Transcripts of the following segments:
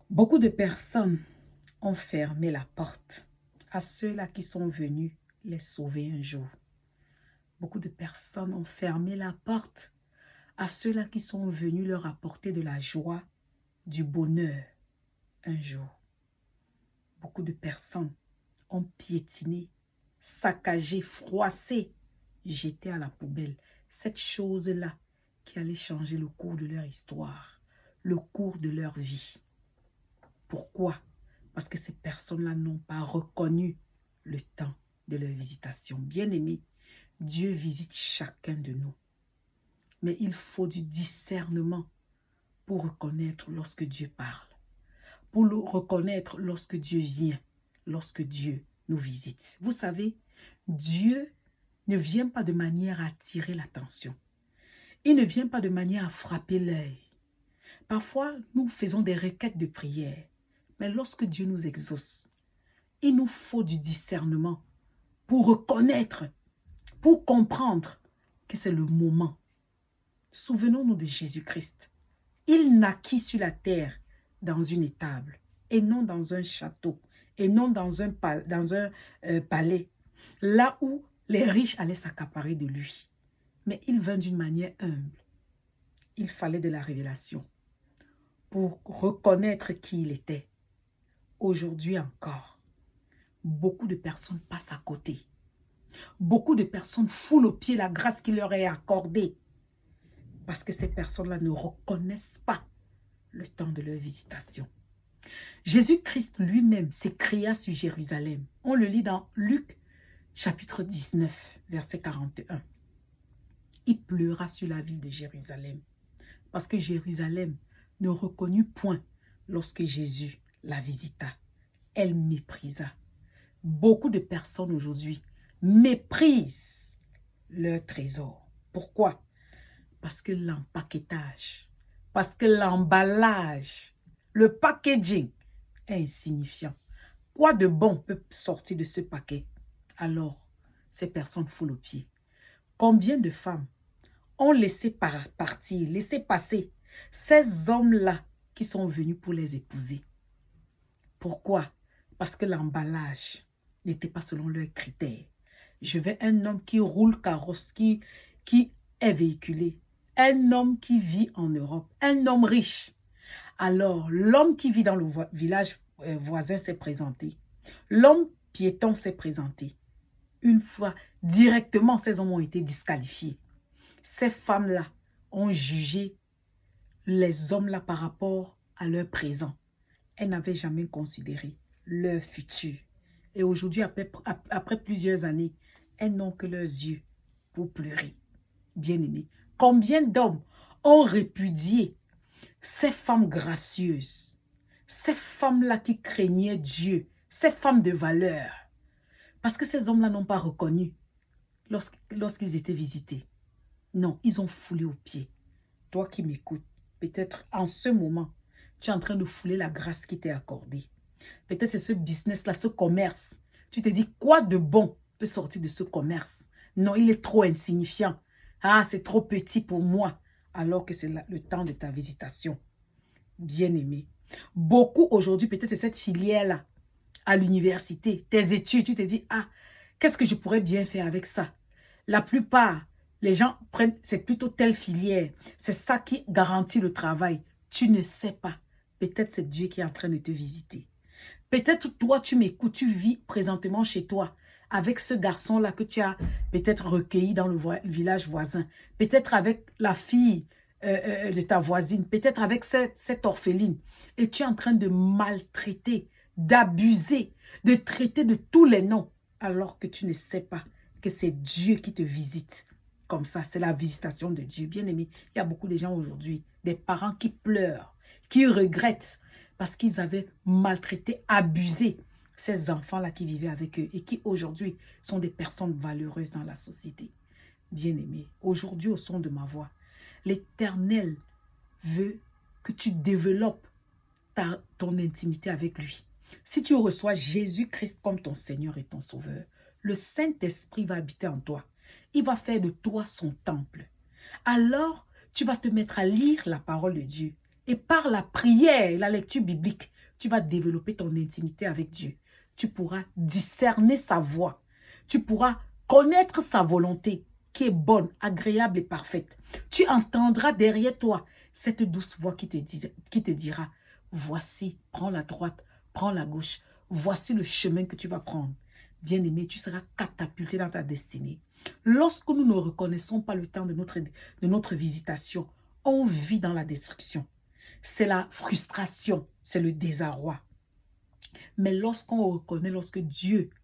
Beaucoup de personnes ont fermé la porte à ceux-là qui sont venus les sauver un jour. Beaucoup de personnes ont fermé la porte à ceux-là qui sont venus leur apporter de la joie, du bonheur un jour. Beaucoup de personnes ont piétiné, saccagé, froissé, jeté à la poubelle cette chose-là qui allait changer le cours de leur histoire, le cours de leur vie. Pourquoi? Parce que ces personnes-là n'ont pas reconnu le temps de leur visitation. Bien-aimés, Dieu visite chacun de nous. Mais il faut du discernement pour reconnaître lorsque Dieu parle, pour le reconnaître lorsque Dieu vient, lorsque Dieu nous visite. Vous savez, Dieu ne vient pas de manière à attirer l'attention. Il ne vient pas de manière à frapper l'œil. Parfois, nous faisons des requêtes de prière. Mais lorsque Dieu nous exauce, il nous faut du discernement pour reconnaître, pour comprendre que c'est le moment. Souvenons-nous de Jésus-Christ. Il naquit sur la terre dans une étable et non dans un château et non dans un palais, là où les riches allaient s'accaparer de lui. Mais il vint d'une manière humble. Il fallait de la révélation pour reconnaître qui il était. Aujourd'hui encore, beaucoup de personnes passent à côté. Beaucoup de personnes foulent aux pieds la grâce qui leur est accordée parce que ces personnes-là ne reconnaissent pas le temps de leur visitation. Jésus-Christ lui-même s'écria sur Jérusalem. On le lit dans Luc chapitre 19, verset 41. Il pleura sur la ville de Jérusalem parce que Jérusalem ne reconnut point lorsque Jésus la visita. Elle méprisa. Beaucoup de personnes aujourd'hui méprisent leur trésor. Pourquoi? Parce que l'empaquetage, parce que l'emballage, le packaging est insignifiant. Quoi de bon peut sortir de ce paquet? Alors, ces personnes foulent aux pieds. Combien de femmes ont laissé partir, laissé passer ces hommes-là qui sont venus pour les épouser? Pourquoi? Parce que l'emballage n'était pas selon leurs critères. Je veux un homme qui roule carrosse, qui est véhiculé. Un homme qui vit en Europe. Un homme riche. Alors, l'homme qui vit dans le village voisin s'est présenté. L'homme piéton s'est présenté. Une fois, directement, ces hommes ont été disqualifiés. Ces femmes-là ont jugé les hommes-là par rapport à leur présent. Elles n'avaient jamais considéré leur futur. Et aujourd'hui, après plusieurs années, elles n'ont que leurs yeux pour pleurer. Bien-aimés, combien d'hommes ont répudié ces femmes gracieuses, ces femmes-là qui craignaient Dieu, ces femmes de valeur, parce que ces hommes-là n'ont pas reconnu lorsqu'ils étaient visités. Non, ils ont foulé aux pieds. Toi qui m'écoutes, peut-être en ce moment, tu es en train de fouler la grâce qui t'est accordée. Peut-être c'est ce business-là, ce commerce. Tu te dis, quoi de bon peut sortir de ce commerce? Non, il est trop insignifiant. Ah, c'est trop petit pour moi. Alors que c'est le temps de ta visitation. Bien-aimé. Beaucoup aujourd'hui, peut-être c'est cette filière-là, à l'université, tes études, tu te dis, ah, qu'est-ce que je pourrais bien faire avec ça? La plupart, les gens prennent, c'est plutôt telle filière. C'est ça qui garantit le travail. Tu ne sais pas. Peut-être c'est Dieu qui est en train de te visiter. Peut-être toi, tu m'écoutes, tu vis présentement chez toi avec ce garçon-là que tu as peut-être recueilli dans le village voisin. Peut-être avec la fille de ta voisine. Peut-être avec cette orpheline. Et tu es en train de maltraiter, d'abuser, de traiter de tous les noms alors que tu ne sais pas que c'est Dieu qui te visite. Comme ça, c'est la visitation de Dieu. Bien aimé, il y a beaucoup de gens aujourd'hui, des parents qui pleurent, qui regrettent parce qu'ils avaient maltraité, abusé ces enfants-là qui vivaient avec eux et qui aujourd'hui sont des personnes valeureuses dans la société. Bien aimé, aujourd'hui au son de ma voix, l'Éternel veut que tu développes ton intimité avec lui. Si tu reçois Jésus-Christ comme ton Seigneur et ton Sauveur, le Saint-Esprit va habiter en toi. Il va faire de toi son temple. Alors, tu vas te mettre à lire la parole de Dieu. Et par la prière et la lecture biblique, tu vas développer ton intimité avec Dieu. Tu pourras discerner sa voix. Tu pourras connaître sa volonté qui est bonne, agréable et parfaite. Tu entendras derrière toi cette douce voix qui te dira, voici, prends la droite, prends la gauche. Voici le chemin que tu vas prendre. Bien-aimé, tu seras catapulté dans ta destinée. Lorsque nous ne reconnaissons pas le temps de notre visitation, on vit dans la destruction. C'est la frustration, c'est le désarroi. Mais lorsqu'on reconnaît,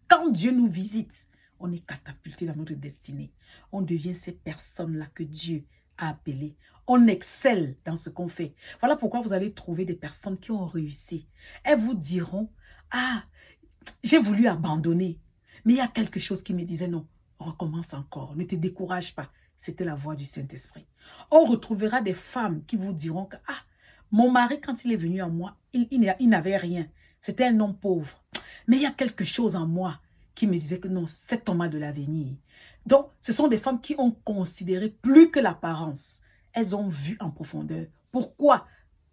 quand Dieu nous visite, on est catapulté dans notre destinée. On devient ces personnes-là que Dieu a appelées. On excelle dans ce qu'on fait. Voilà pourquoi vous allez trouver des personnes qui ont réussi. Elles vous diront, ah, j'ai voulu abandonner. Mais il y a quelque chose qui me disait, non, recommence encore, ne te décourage pas. C'était la voix du Saint-Esprit. On retrouvera des femmes qui vous diront que, ah, mon mari, quand il est venu à moi, il n'avait rien. C'était un homme pauvre. Mais il y a quelque chose en moi qui me disait que non, cet homme a de l'avenir. Donc, ce sont des femmes qui ont considéré plus que l'apparence. Elles ont vu en profondeur. Pourquoi?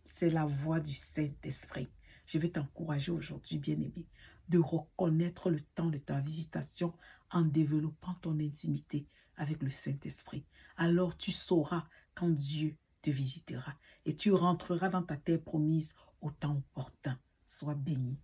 C'est la voix du Saint-Esprit. Je vais t'encourager aujourd'hui, bien-aimé, de reconnaître le temps de ta visitation en développant ton intimité avec le Saint-Esprit. Alors tu sauras quand Dieu te visitera et tu rentreras dans ta terre promise au temps opportun. Sois béni.